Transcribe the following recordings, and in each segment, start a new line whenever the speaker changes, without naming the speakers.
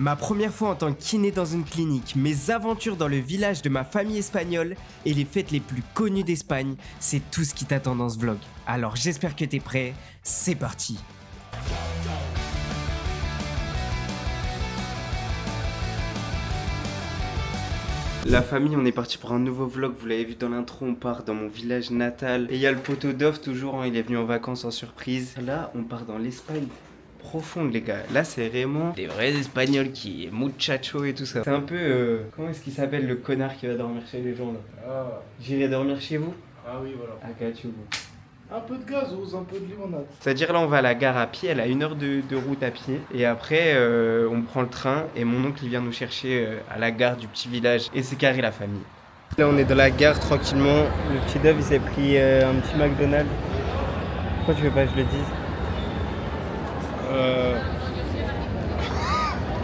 Ma première fois en tant que kiné dans une clinique, mes aventures dans le village de ma famille espagnole et les fêtes les plus connues d'Espagne, c'est tout ce qui t'attend dans ce vlog. Alors j'espère que t'es prêt, c'est parti. La famille, on est parti pour un nouveau vlog, vous l'avez vu dans l'intro, on part dans mon village natal. Et il y a le poteau d'Off toujours, hein, il est venu en vacances en surprise. Là, on part dans l'Espagne profonde les gars. Là c'est vraiment des vrais espagnols qui muchacho et tout ça. C'est un peu comment est-ce qu'il s'appelle le connard qui va dormir chez les gens là? J'irai dormir chez vous?
Ah oui voilà.
À
Un peu de gazouz, un peu de limonade.
C'est-à-dire là on va à la gare à pied, elle a 1 heure de route à pied. Et après on prend le train et mon oncle il vient nous chercher à la gare du petit village. Et c'est carré la famille. Là on est dans la gare tranquillement. Le petit Dove il s'est pris un petit McDonald's. Pourquoi tu veux pas que je le dise?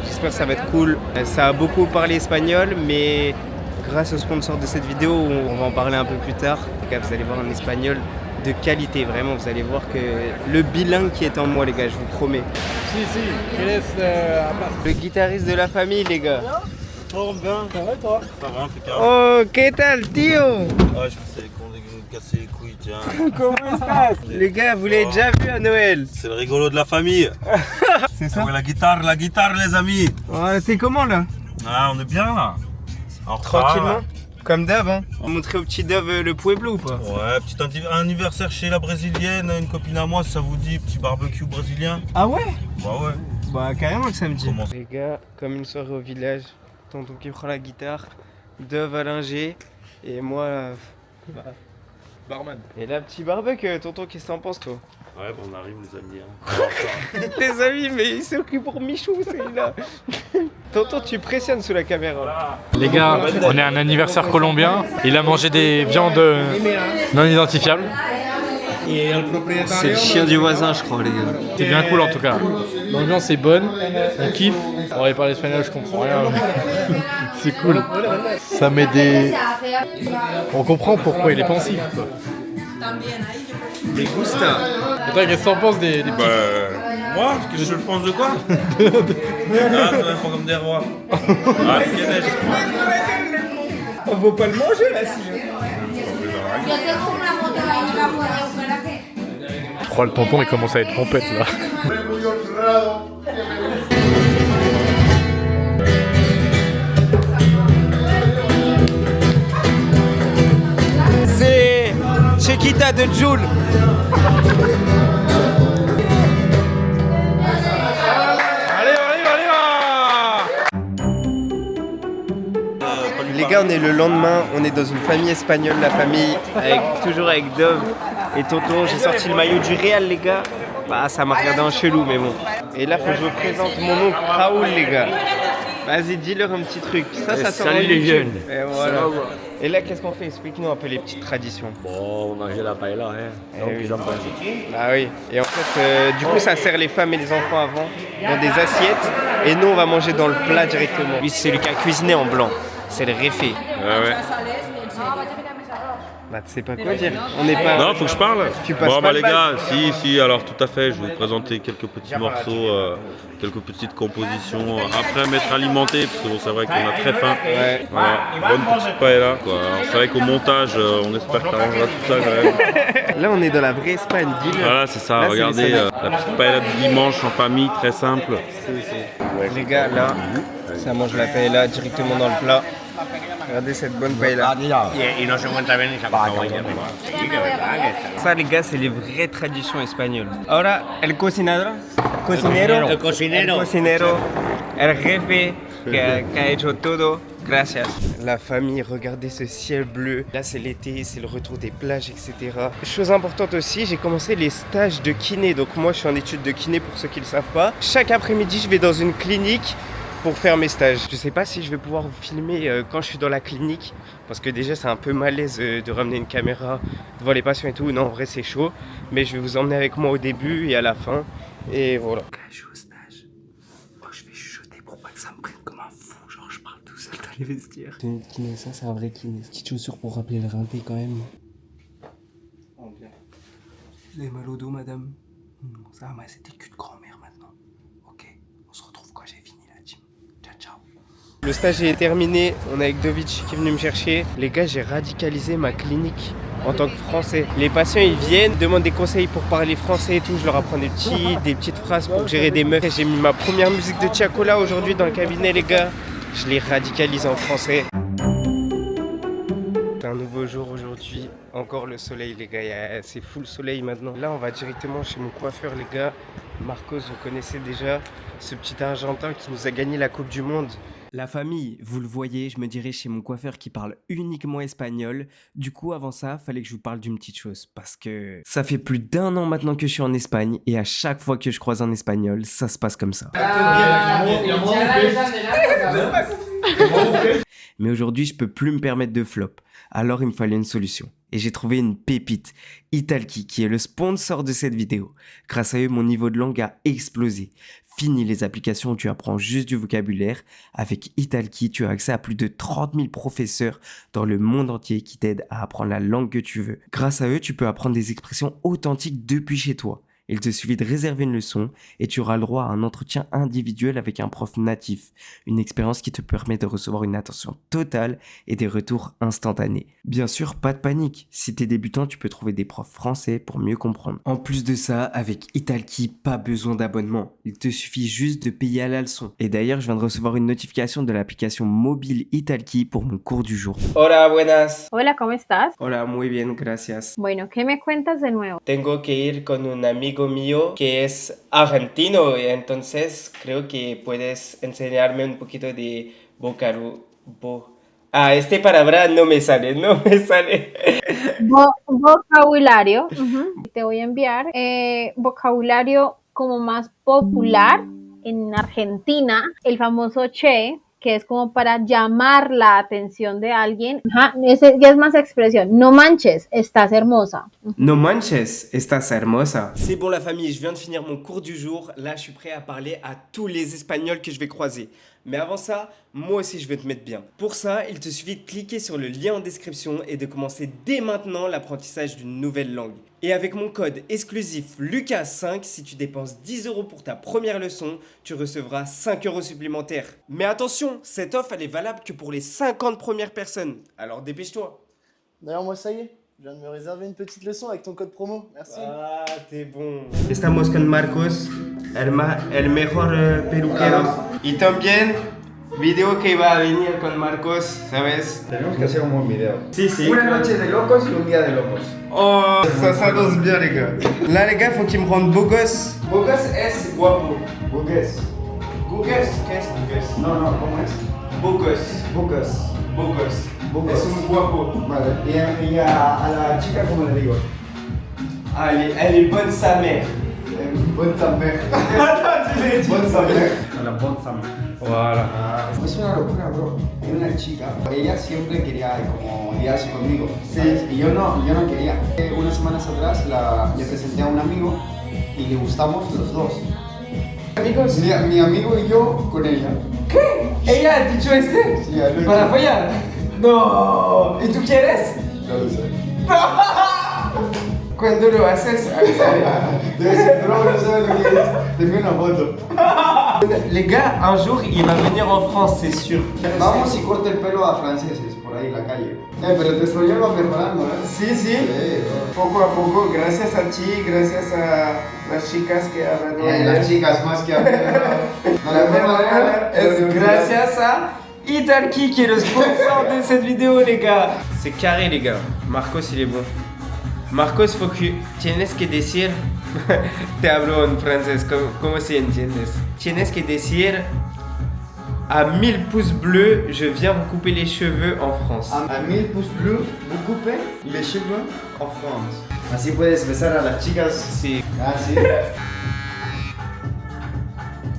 J'espère que ça va être cool. Ça a beaucoup parlé espagnol, mais grâce au sponsor de cette vidéo, on va en parler un peu plus tard. Vous allez voir un espagnol de qualité, vraiment. Vous allez voir que le bilingue qui est en moi, les gars, je vous promets. Le guitariste de la famille, les gars.
Oh bien, ça va toi? Ça va impeccable.
Oh, ¿qué tal, tío?
Ah je pensais qu'on allait nous casser les couilles tiens.
Comment ça? Les gars, vous l'avez déjà vu à Noël?
C'est le rigolo de la famille.
C'est ça?
Ouais, la guitare les amis.
Ouais, t'es comment là?
Ah on est bien là. Alors,
Tranquillement? Comme d'hab, hein? On montrait au petit Dove le Pueblo ou pas?
Ouais, petit anniversaire chez la brésilienne, une copine à moi si ça vous dit, petit barbecue brésilien.
Ah ouais?
Bah ouais.
Bah carrément que ça me dit.
Comment?
Les gars, comme une soirée au village, tonton qui prend la guitare, Dove à l'ingé, et moi...
Barman.
Et là, petit barbecue, tonton, qu'est-ce que t'en penses toi?
Ouais bon on arrive les amis. Hein.
Les amis, mais il s'est pris pour Michou celui-là. Tonton, tu pressionnes sous la caméra.
Les gars, on est à un anniversaire colombien. Il a mangé des viandes non identifiables.
C'est le chien du voisin, je crois, les gars.
C'est bien cool en tout cas. L'ambiance est bonne, on kiffe. On va parler espagnol, je comprends rien. C'est cool. Ça met des... On comprend pourquoi il est pensif.
Les gusta.
Et toi, qu'est-ce que t'en penses des petits...
Moi, qu'est-ce que je pense de quoi? Ah, ça va pas comme des rois. Ah, quel
On va pas le manger là, si
Je crois le tonton il commence à être trompette là.
C'est Chiquita de Jules. Les gars, on est le lendemain, on est dans une famille espagnole, la famille, toujours avec Dove et tonton. J'ai sorti le maillot du Real, les gars. Bah, ça m'a regardé en chelou, mais bon. Et là, faut que je vous présente mon oncle Raoul, les gars. Vas-y, dis-leur un petit truc. Ça
Salut les jeunes.
Et voilà. Et là, qu'est-ce qu'on fait? Explique-nous un peu les petites traditions.
Bon, on mangeait la paella, hein. Donc
oui.
ils en pensent.
Ah oui. Et en fait, du coup, ça sert les femmes et les enfants avant dans des assiettes. Et nous, on va manger dans le plat directement. Lui, c'est lui qui a cuisiné en blanc. C'est le réfé.
Ouais.
Bah, tu sais pas quoi dire. On n'est pas.
Non, faut que je parle.
Tu passes
Bon,
pas
bah
le
les
bal.
gars, si, alors tout à fait, je vais vous présenter quelques petits morceaux, quelques petites compositions. Après m'être alimenté, parce que bon, c'est vrai qu'on a très faim.
Ouais.
Voilà, bonne petite paella, quoi. Alors, c'est vrai qu'au montage, on espère que t'arrangeras tout ça quand même.
Là, on est dans la vraie Espagne. Dis-le.
Voilà, c'est ça,
Là, c'est
regardez,
les salades.
la petite paella du dimanche en famille, très simple.
Les gars, là, ça mange la paella directement dans le plat. Regardez cette bonne paella. Ça, les gars, c'est les vraies traditions espagnoles. Ahora, el cocinero.
El cocinero.
El jefe que ha hecho todo. Gracias. La famille, regardez ce ciel bleu. Là, c'est l'été, c'est le retour des plages, etc. Chose importante aussi, j'ai commencé les stages de kiné. Donc moi, je suis en études de kiné pour ceux qui ne le savent pas. Chaque après-midi, je vais dans une clinique pour faire mes stages. Je sais pas si je vais pouvoir vous filmer quand je suis dans la clinique, parce que déjà c'est un peu malaise de ramener une caméra devant les patients et tout. Non, en vrai c'est chaud, mais je vais vous emmener avec moi au début et à la fin. Et voilà. Je suis au stage. Moi je vais chuchoter pour pas que ça me prenne comme un fou. Genre je parle tout seul dans les vestiaires. C'est une kiné, ça c'est un vrai kiné. Petite chaussure pour rappeler le rinté quand même. Oh bien. Vous avez mal au dos madame? Ça va, c'était cul de grand-mère maintenant. Ok, on se retrouve quand j'ai fini la team. Le stage est terminé, on est avec Dovic qui est venu me chercher. Les gars, j'ai radicalisé ma clinique en tant que français. Les patients, ils viennent, demandent des conseils pour parler français et tout. Je leur apprends des petites phrases pour gérer des meufs. J'ai mis ma première musique de Tiakola aujourd'hui dans le cabinet, les gars. Je les radicalise en français. C'est un nouveau jour aujourd'hui. Encore le soleil, les gars. C'est full soleil maintenant. Là, on va directement chez mon coiffeur, les gars. Marcos, vous connaissez déjà ce petit Argentin qui nous a gagné la Coupe du Monde.
La famille, vous le voyez, je me dirais chez mon coiffeur qui parle uniquement espagnol. Du coup, avant ça, fallait que je vous parle d'une petite chose. Parce que ça fait plus d'1 an maintenant que je suis en Espagne. Et à chaque fois que je croise un espagnol, ça se passe comme ça. Mais aujourd'hui, je peux plus me permettre de flop. Alors, il me fallait une solution. Et j'ai trouvé une pépite, Italki, qui est le sponsor de cette vidéo. Grâce à eux, mon niveau de langue a explosé. Fini les applications où tu apprends juste du vocabulaire. Avec Italki, tu as accès à plus de 30 000 professeurs dans le monde entier qui t'aident à apprendre la langue que tu veux. Grâce à eux, tu peux apprendre des expressions authentiques depuis chez toi. Il te suffit de réserver une leçon et tu auras le droit à un entretien individuel avec un prof natif. Une expérience qui te permet de recevoir une attention totale et des retours instantanés. Bien sûr, pas de panique. Si t'es débutant, tu peux trouver des profs français pour mieux comprendre. En plus de ça, avec Italki, pas besoin d'abonnement. Il te suffit juste de payer à la leçon. Et d'ailleurs, je viens de recevoir une notification de l'application mobile Italki pour mon cours du jour.
Hola, buenas.
Hola, ¿cómo estás?
Hola, muy bien, gracias.
Bueno, ¿qué me cuentas de nuevo?
Tengo que ir con un amigo mío que es argentino, y entonces creo que puedes enseñarme un poquito de esta palabra no me sale.
Vocabulario. Te voy a enviar vocabulario como más popular en Argentina, el famoso che, que es como para llamar la atención de alguien. Ese ya es más expresión. No manches, estás hermosa.
No manches, estás hermosa. C'est bon la famille, je viens de finir mon cours du jour. Là, je suis prêt à parler à tous les Espagnols que je vais croiser. Mais avant ça, moi aussi je vais te mettre bien. Pour ça, il te suffit de cliquer sur le lien en description et de commencer dès maintenant l'apprentissage d'une nouvelle langue. Et avec mon code exclusif Lucas5, si tu dépenses 10 € pour ta première leçon, tu recevras 5 € supplémentaires. Mais attention, cette offre elle est valable que pour les 50 premières personnes. Alors dépêche-toi.
D'ailleurs, moi, ça y est, je viens de me réserver une petite leçon avec ton code promo. Merci.
Ah, t'es bon. Estamos con Marcos, el mejor peluquero. Y también, video que va a venir con Marcos, ¿sabes?
Tenemos que hacer un buen video.
Sí, sí.
Una noche de locos y un día de locos.
Oh, ça s'annonce bien, les gars. Là, les gars, faut qu'ils me rendent beau gosse. Beau gosse es guapo.
Buques.
Gugus, ¿qué es Gugus?
No, ¿cómo es?
Beau gosse.
Buques.
Beau gosse.
Buques.
Es un guapo.
Vale. Y a la chica, ¿cómo le digo?
Ah, elle est bonne sa mère.
Buen Samper. Buen Samper. A la Buen Samper.
Voilà.
Es una locura, bro. Hay una chica, ella siempre quería como liarse conmigo. Sí. Y yo no quería. Unas semanas atrás le presenté a un amigo y le gustamos los dos.
Amigos.
Mi amigo y yo con ella.
¿Qué? ¿Ella ha dicho este?
Sí, a
¿Para follar? No. ¿Y tú quieres?
No lo sé.
Cuando lo haces,
Bro, no sabes lo que es. Te envío una foto.
Les gars, un jour, il va venir en France, c'est sûr.
Vamos y corta el pelo a franceses por ahí en la calle. Pero tu español va mejorando, ¿eh?
Sí, sí. Poco a poco, gracias a ti, gracias a las chicas que hablan.
Las chicas más que a mí.
La verdad es gracias a Italki qui est le sponsor de cette vidéo, les gars. C'est carré, les gars. Marcos, il est bon. Marcos, tienes que decir, te hablo en francés, ¿cómo se entiendes? Tienes que decir, à 1000 pouces bleus, je viens vous couper les cheveux en France.
A 1000 pouces bleus, vous coupez les cheveux en France. Así puedes besar a las chicas.
Sí.
Ah, sí.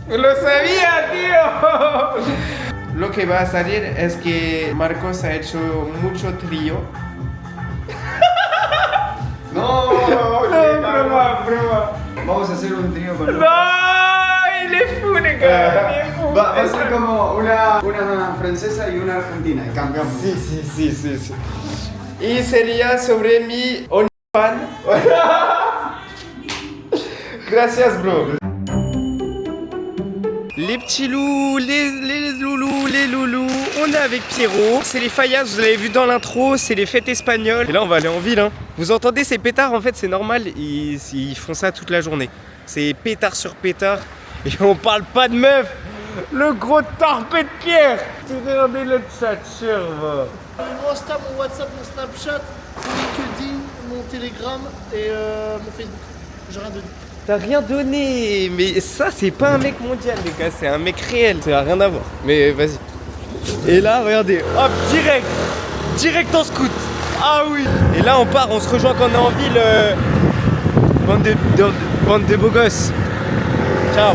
¡Lo sabía, tío! Lo que va a salir es que Marcos ha hecho mucho trío.
No,
broma.
Vamos a hacer un trío con
¡No! ¡Il est fou, les gars! ¡Il est fou!
Va a ser como una francesa y una argentina, y cambiamos.
Sí. Y sería sobre mi OnlyFans. Gracias, bro. Les petits loups, les loulous, les les loulous, on est avec Pierrot. C'est les Fallas, vous l'avez vu dans l'intro, c'est les fêtes espagnoles. Et là on va aller en ville hein. Vous entendez ces pétards, en fait c'est normal, ils font ça toute la journée. C'est pétard sur pétard. Et on parle pas de meuf. Le gros tarpé de Pierre. Regardez le chat, va.
Mon Insta, mon WhatsApp, mon Snapchat, mon LinkedIn, mon Telegram et mon Facebook. J'ai rien donné.
T'as rien donné. Mais ça c'est pas un mec mondial les gars, c'est un mec réel. Ça a rien à voir. Mais vas-y. Et là regardez, hop, direct en scout. Ah oui. Et là on part, on se rejoint quand on est en ville. Bande de beaux gosses. Ciao.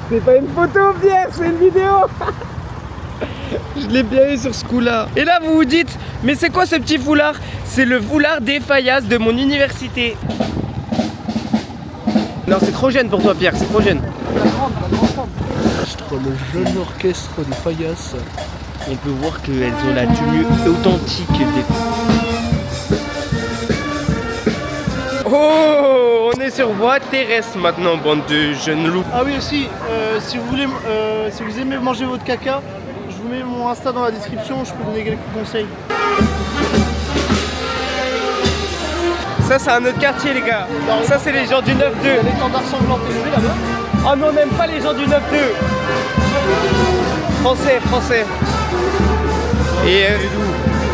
C'est pas une photo Pierre, c'est une vidéo. Je l'ai bien eu sur ce coup-là. Et là vous vous dites, mais c'est quoi ce petit foulard? C'est le foulard des Fallas de mon université. Non c'est trop jeune pour toi Pierre, c'est trop jeune.
Le jeune orchestre des Fallas.
On peut voir qu'elles ont la tenue authentique des... Oh, on est sur voie terrestre maintenant, bande de jeunes loups.
Ah oui aussi, si vous aimez manger votre caca, je vous mets mon Insta dans la description, je peux vous donner quelques conseils.
Ça c'est un autre quartier les gars. Ça c'est les gens du 9-2.
Il y a l'étendard sanglant élevé là-bas.
Oh non on n'aime pas les gens du 9-2. Français. Et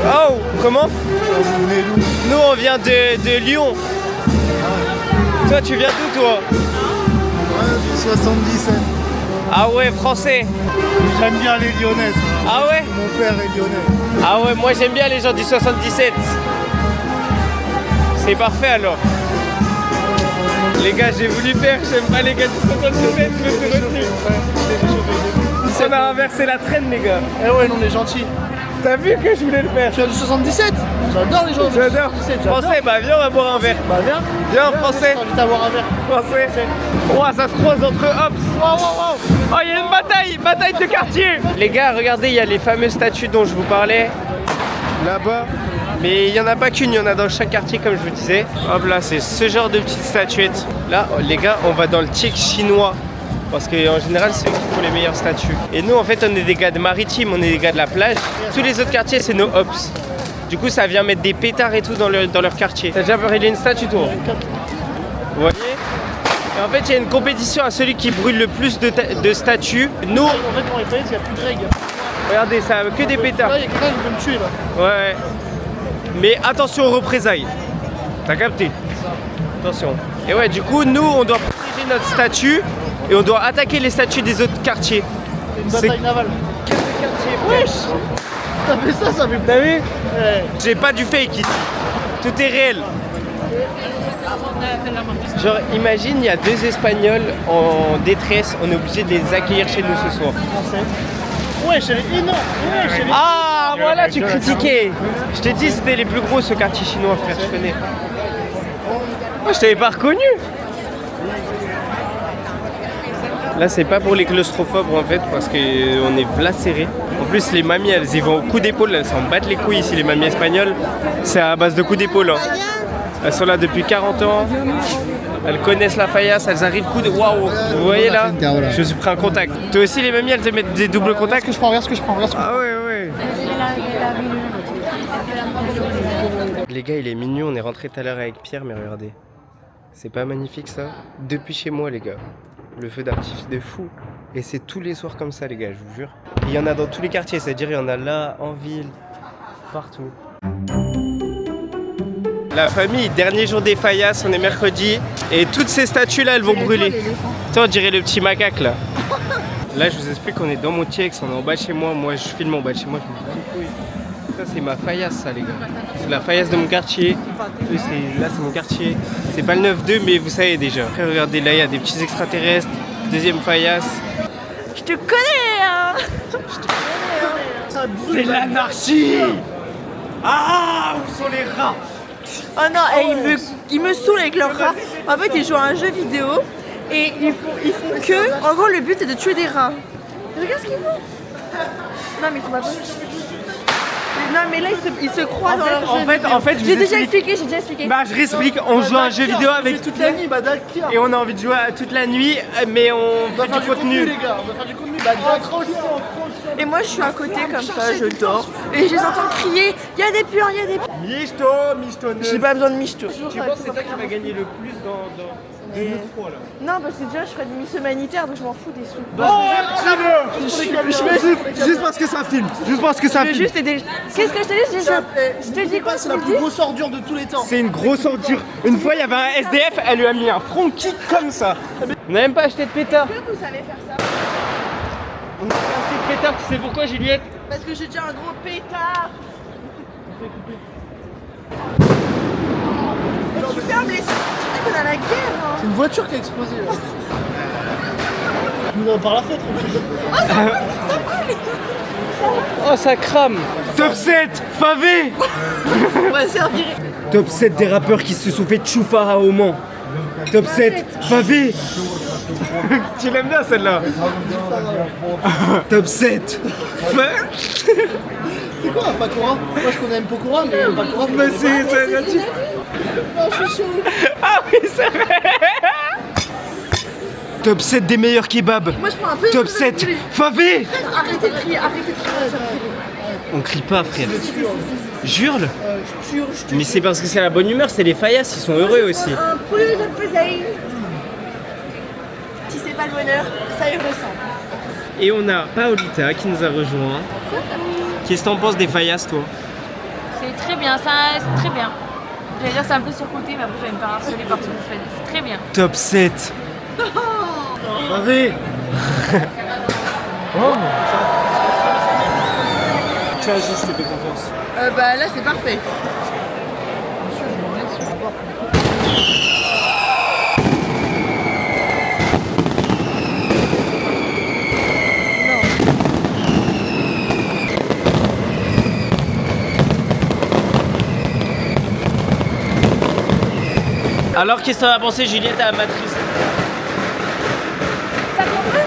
oh, comment?
Vous venez d'où?
Nous on vient de Lyon. Toi tu viens d'où toi?
Ouais, du 77.
Ah ouais, français.
J'aime bien les Lyonnaises.
Ah ouais?
Mon père est lyonnais.
Ah ouais, moi j'aime bien les gens du 77. C'est parfait alors. Les gars, j'ai voulu faire, j'aime pas les gars du 77, je me suis retenu. On a inversé la traîne les gars.
Eh ouais, non, on est gentils.
T'as vu que je voulais le faire?
Tu as du 77? J'adore les gens du
J'adore.
77.
Français, bah viens on va boire un verre.
Bah viens.
Viens français.
Je t'invite à boire un verre.
Français. Ouah, ça se croise entre hops.
Wow.
Oh, il y a une bataille de quartier. Les gars, regardez, il y a les fameuses statues dont je vous parlais. Là-bas. Mais il n'y en a pas qu'une, il y en a dans chaque quartier comme je vous disais. Hop là, c'est ce genre de petites statuettes. Là, les gars, on va dans le TIC chinois. Parce qu'en général, c'est eux qui font les meilleures statues. Et nous, en fait, on est des gars de maritime, on est des gars de la plage. Tous les autres quartiers, c'est nos hops. Du coup, ça vient mettre des pétards et tout dans leur quartier. T'as déjà parlé d'une statue, toi? Vous voyez? Et en fait, il y a une compétition à celui qui brûle le plus de statues. Nous,
En fait, dans les falaises, il n'y a plus de règles.
regardez, ça a que des pétards.
Là, il y a quelqu'un qui peut me tuer là.
Ouais. Mais attention aux représailles. T'as capté? Attention. Et ouais, du coup, nous, on doit protéger notre statue et on doit attaquer les statues des autres quartiers.
C'est une bataille navale.
Quel quartier, wesh?
T'as fait ça fait
T'as vu?
Ouais.
J'ai pas du fake ici. Tout est réel. Genre, imagine, il y a deux Espagnols en détresse, on est obligé de les accueillir chez nous ce soir.
Français. Ouais, elle est énorme. Ouais, elle est...
Ah, voilà, tu critiquais. Je t'ai dit, c'était les plus gros ce quartier chinois, frère, je connais. Moi, je t'avais pas reconnu. Là, c'est pas pour les claustrophobes en fait, parce qu'on est v'là serré. En plus, les mamies, elles y vont au coup d'épaule, elles s'en battent les couilles ici, les mamies espagnoles. C'est à base de coups d'épaule. Hein. Elles sont là depuis 40 ans. Elles connaissent la faillasse, elles arrivent coup de... Waouh. Vous voyez là? Je me suis pris un contact. Toi aussi, les mamies, elles te mettent des doubles contacts?
Regarde ce que je prends, regarde ce que je prends.
Ah ouais, ouais. Les gars, il est minuit, on est rentré tout à l'heure avec Pierre, mais regardez. C'est pas magnifique ça? Depuis chez moi, les gars. Le feu d'artifice de fou. Et c'est tous les soirs comme ça, les gars, je vous jure. Il y en a dans tous les quartiers, c'est-à-dire il y en a là, en ville, partout. La famille, dernier jour des Fallas, on est mercredi. Et toutes ces statues-là, elles vont brûler. Tiens, on dirait le petit macaque là. Là, je vous explique qu'on est dans mon TX, on est en bas de chez moi. Moi, je filme en bas de chez moi, je me bats les couilles. Ça, c'est ma faillasse, ça, les gars. C'est la faillasse de mon quartier. Là, c'est mon quartier. C'est pas le 9-2, mais vous savez déjà. Après, regardez, là, il y a des petits extraterrestres. Deuxième faillasse.
Je te connais, hein.
C'est l'anarchie. Ah, où sont les rats?
Oh non, et ils me saoulent avec leurs rats. En fait, ils jouent à un jeu vidéo et ils font que... En gros, le but, c'est de tuer des rats. Regarde ce qu'ils font. Non, mais ils font pas ça. Non mais là ils se croient dans leur jeu.
En fait,
J'ai déjà expliqué.
Bah, je réexplique, on joue à un jeu vidéo avec
toute la nuit, bah d'accord.
et on a envie de jouer toute la nuit, mais on fait du contenu.
Les gars, on va faire du contenu, bah d'accord.
Et moi je suis à côté comme ça, je dors. Et je les entends crier, il y a des puants, il y a des puants.
Misto.
J'ai pas besoin de michto.
Tu penses que c'est toi qui vas gagner le plus de nous trois là?
Non parce que déjà je ferais des missions humanitaires donc je m'en fous des sous.
Juste parce que ça filme. Juste parce que ça
Je veux
filme.
juste aider. Qu'est-ce que je te dis? Je te dis quoi?
C'est la plus grosse ordure de tous les temps.
C'est une grosse ordure. Une fois, il y avait un SDF, elle lui a mis un front kick comme ça. On n'a même pas acheté de pétard.
Est-ce que vous savez faire ça?
On n'a pas acheté de pétard, tu sais pourquoi, Juliette?
Parce que j'ai déjà un gros pétard. Tu fermes les... On a la guerre hein.
C'est une voiture qui a explosé là. Tu nous en parles la fenêtre.
Oh, ça crame. Top 7, Favé.
On va servir.
Top 7 des rappeurs qui se sont fait tchoufa au Mans. Top 7, Favé. Tu l'aimes bien celle-là? Top 7.
C'est quoi un Pakora? Moi je connais un Pokora, mais un Pakora.
Mais c'est relatif.
Non, je suis chaud.
Ah oui, c'est vrai. Top 7 des meilleurs kebabs.
Moi je prends un peu.
Top 7, Favé.
Arrêtez de crier,
On crie pas, frère. Jure-le. Mais c'est parce que c'est la bonne humeur, c'est les faillasses, ils sont heureux aussi.
Un peu de pesaille. Si c'est pas le bonheur, ça y ressemble.
Et on a Paolita qui nous a rejoint. Qu'est-ce que t'en penses des faillasses, toi?
C'est très bien, c'est très bien. J'allais dire c'est un peu surcoté, mais après je vais me faire harceler par tout le fait. C'est très bien.
Top 7. Favé. Tiens, je te fais confiance.
Bah là c'est parfait.
Alors, qu'est-ce que t'en as pensé, Juliette, à la matrice?
Ça t'en veut?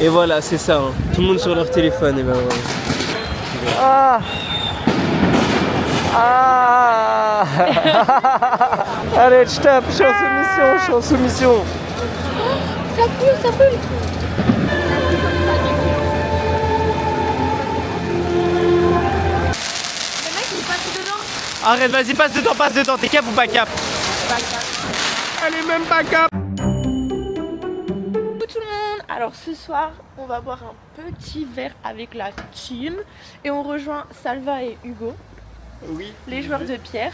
Et voilà, c'est ça. Hein. Tout le monde sur leur téléphone. Et ben voilà. Allez, je tape. Je suis en soumission.
Ça pue.
Arrête, vas-y, passe dedans. T'es cap ou pas cap? Elle est même pas cap.
Coucou tout le monde. Alors ce soir, on va boire un petit verre avec la team et on rejoint Salva et Hugo.
Oui.
Les joueurs de pierre.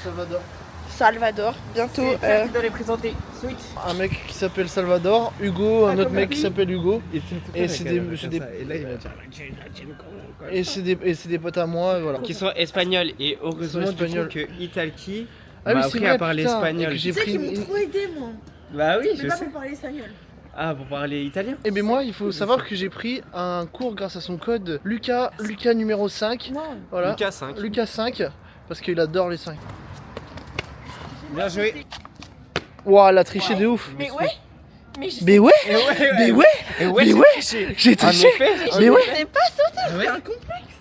Salvador.
Bientôt.
Qui doit les présenter. Switch.
Un mec qui s'appelle Salvador, Hugo, un autre mec qui s'appelle Hugo. Et c'est des des potes à moi, voilà.
Qui sont espagnols et heureusement
espagnols.
que Italki
Ah oui,
m'a
c'est
appris
vrai,
à parler
putain,
espagnol.
et que j'ai
Tu sais
pris
qu'ils m'ont trop aidé moi.
Bah oui,
Mais
je
pas
sais.
pour parler espagnol.
Ah, pour parler italien?
Eh bien moi, il faut savoir que j'ai pris un cours grâce à son code Lucas numéro 5.
Non.
Voilà.
Lucas 5.
Lucas 5, parce qu'il adore les 5.
Bien joué.
Ouah, elle a triché de ouf.
Mais ouais. Mais je
Mais ouais,
Mais ouais,
j'ai triché. Mais ouais.
sais pas sauter, c'est un complexe.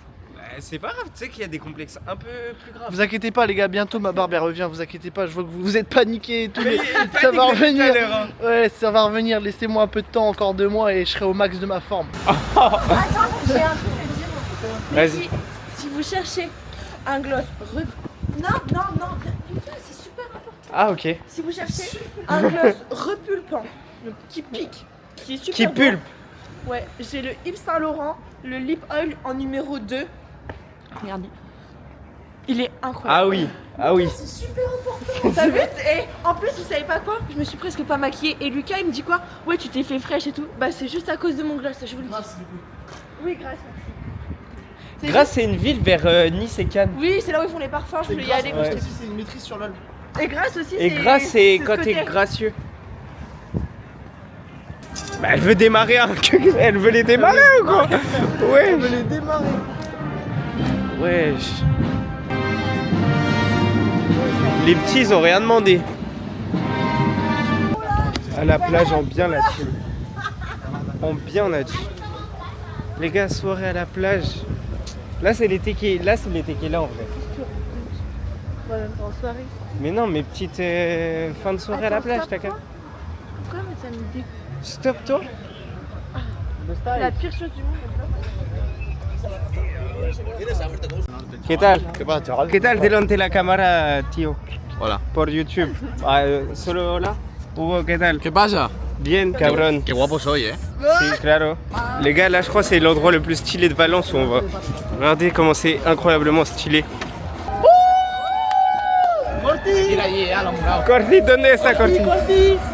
C'est pas grave, tu sais qu'il y a des complexes un peu plus graves.
Vous inquiétez pas les gars, bientôt ma barbe elle revient, vous inquiétez pas, je vois que vous êtes paniqués et tout, mais ça va revenir. Ouais, ça va revenir, laissez-moi un peu de temps, encore 2 mois et je serai au max de ma forme.
Attends, j'ai un truc à dire.
Vas-y.
Si vous cherchez un gloss Non, putain, c'est super important.
Ah, ok.
Si vous cherchez un gloss repulpant, donc qui pique, qui est super
Qui
bon.
pulpe.
Ouais, j'ai le Yves Saint Laurent, le Lip Oil en numéro 2. Regardez. Il est incroyable.
Ah oui.
C'est super important. T'as vu? Et en plus, vous savez pas quoi? Je me suis presque pas maquillée. Et Lucas, il me dit quoi? Ouais, tu t'es fait fraîche et tout. Bah, c'est juste à cause de mon gloss, je vous le dis. Oui, grâce, merci.
Grasse, c'est une ville vers Nice et Cannes.
Oui, c'est là où ils font les parfums, je voulais y aller.
ouais.
C'est une maîtrise sur l'âle.
Et grâce aussi,
Et Grasse, c'est quand
ce
t'es
côté.
gracieux. Bah, elle veut démarrer Elle veut les démarrer ou quoi? Ouais.
Elle veut les démarrer.
Wesh. Les petits, ils ont rien demandé. À la plage en bien la team. en bien, on a dit. Les gars, soirée à la plage. Là, c'est l'été qui est là, en vrai.
Ouais, même pas en soirée.
Mais non, mais petite fin de soirée à la plage, t'as qu'à.
Pourquoi mais ça me dégoûte?
Stop, toi.
La pire chose du monde.
¿Qué tal? ¿Qué tal delante la cámara, tío?
Hola.
Por YouTube. ¿Solo hola? Hugo, ¿qué tal?
¿Qué pasa?
Bien, cabrón.
Qué guapo soy,
Si, claro. Les gars, là, je crois que c'est l'endroit le plus stylé de Valence où on va. Regardez comment c'est incroyablement stylé. Corti, ¿dónde está Corti?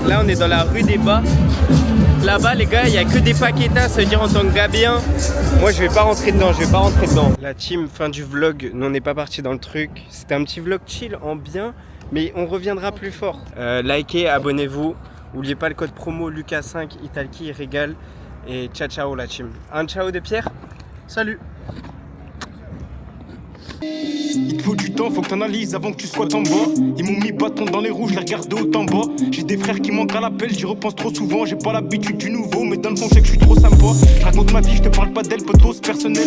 Là, on est dans la rue des Bas. Là-bas, les gars, il n'y a que des paquetas, ça veut dire en tant que gars bien. Moi, je vais pas rentrer dedans, La team, fin du vlog, nous on n'est pas parti dans le truc. C'était un petit vlog chill, en bien, mais on reviendra plus fort. Likez, abonnez-vous. N'oubliez pas le code promo Lucas5, Italki, régale. Et ciao ciao la team. Un ciao de Pierre.
Salut.
Il te faut du temps, faut que t'analyses avant que tu squattes en bas. Ils m'ont mis bâton dans les roues, je les regardais haut en bas. J'ai des frères qui manquent à l'appel, j'y repense trop souvent. J'ai pas l'habitude du nouveau, mais dans le fond, je sais que je suis trop sympa. Je raconte ma vie, je te parle pas d'elle, potos personnel.